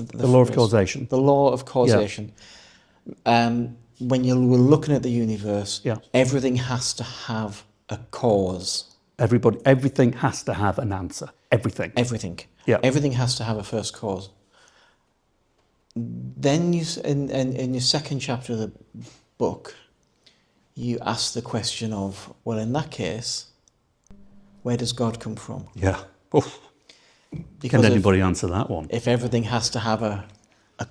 the law of causation. The law of causation. Yeah. When you were looking at the universe, everything has to have a cause. Everything has to have an answer. Everything. Yeah. Everything has to have a first cause. Then you, in your second chapter of the book, you ask the question of, well, in that case, where does God come from? Yeah. Oof. Can anybody answer that one? If everything has to have a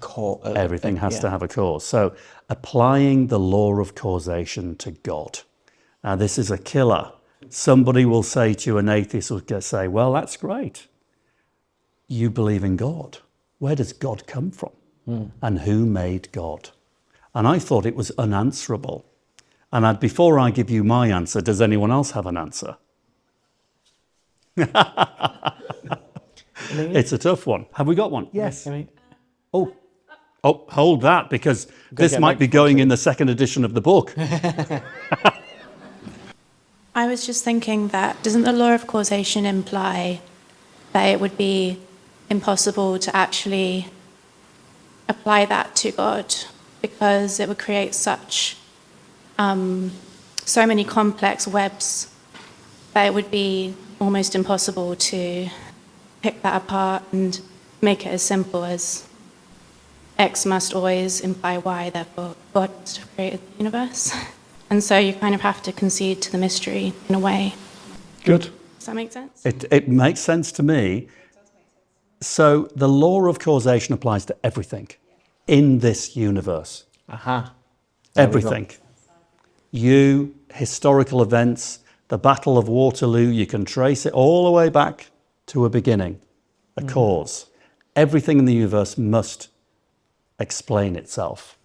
cause. Everything has to have a cause. So applying the law of causation to God. Now, this is a killer. Somebody will say to you, an atheist will say, well, that's great. You believe in God. Where does God come from? And who made God? And I thought it was unanswerable. And before I give you my answer, does anyone else have an answer? It's a tough one. Have we got one? Yes. Oh, hold that, because this might be going in the second edition of the book. I was just thinking that, doesn't the law of causation imply that it would be impossible to actually apply that to God, because it would create so many complex webs that it would be almost impossible to pick that apart and make it as simple as X must always imply Y, therefore God must have created the universe. And so you kind of have to concede to the mystery in a way. Good. Does that make sense? It makes sense to me. So the law of causation applies to everything in this universe. Everything. You, historical events, the Battle of Waterloo, you can trace it all the way back to a beginning, a cause. Everything in the universe must explain itself.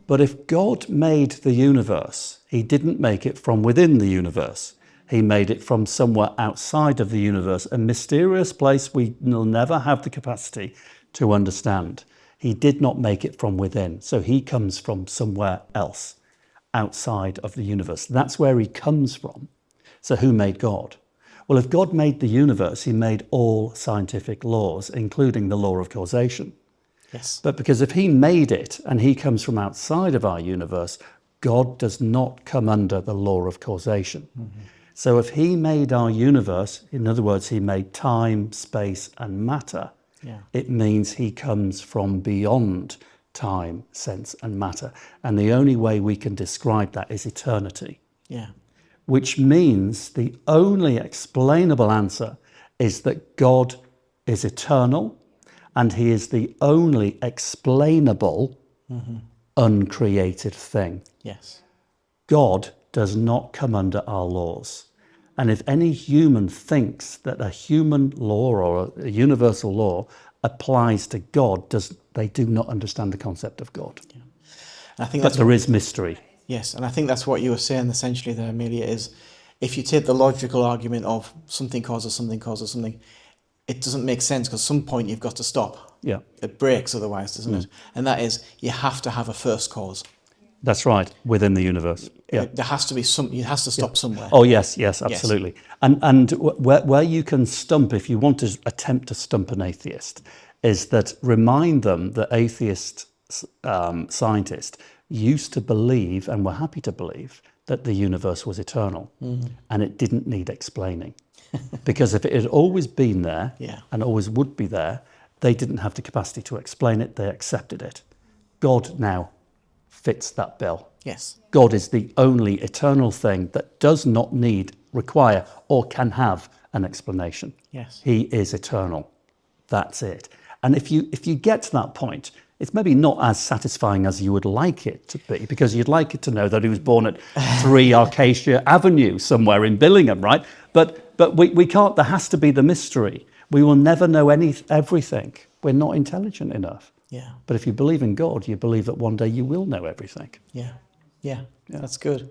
But if God made the universe, he didn't make it from within the universe. He made it from somewhere outside of the universe, a mysterious place we will never have the capacity to understand. He did not make it from within, so he comes from somewhere else, outside of the universe. That's where he comes from. So who made God? Well, if God made the universe, he made all scientific laws, including the law of causation. Yes. But because if he made it and he comes from outside of our universe, God does not come under the law of causation. So if he made our universe, in other words, he made time, space, and matter, it means he comes from beyond time, sense, and matter. And the only way we can describe that is eternity. Which means the only explainable answer is that God is eternal, and he is the only explainable, uncreated thing. Yes. God does not come under our laws. And if any human thinks that a human law or a universal law applies to God, they do not understand the concept of God. I think but there is mystery. Yes, and I think that's what you were saying essentially there, Amelia, is if you take the logical argument of something causes something, it doesn't make sense, because at some point you've got to stop. It breaks otherwise, doesn't it? And that is, you have to have a first cause. That's right, within the universe. There has to be it has to stop somewhere. Oh, yes, absolutely. Yes. And where you can stump, if you want to attempt to stump an atheist, is that remind them that atheist scientists used to believe, and were happy to believe, that the universe was eternal, and it didn't need explaining. Because if it had always been there, and always would be there, they didn't have the capacity to explain it, they accepted it. God now fits that bill. Yes. God is the only eternal thing that does not require, or can have an explanation. Yes. He is eternal. That's it. And if you get to that point, it's maybe not as satisfying as you would like it to be, because you'd like it to know that he was born at 3 Acacia Avenue somewhere in Billingham, right? But we can't. There has to be the mystery. We will never know everything. We're not intelligent enough. But if you believe in God, you believe that one day you will know everything. Yeah, that's good.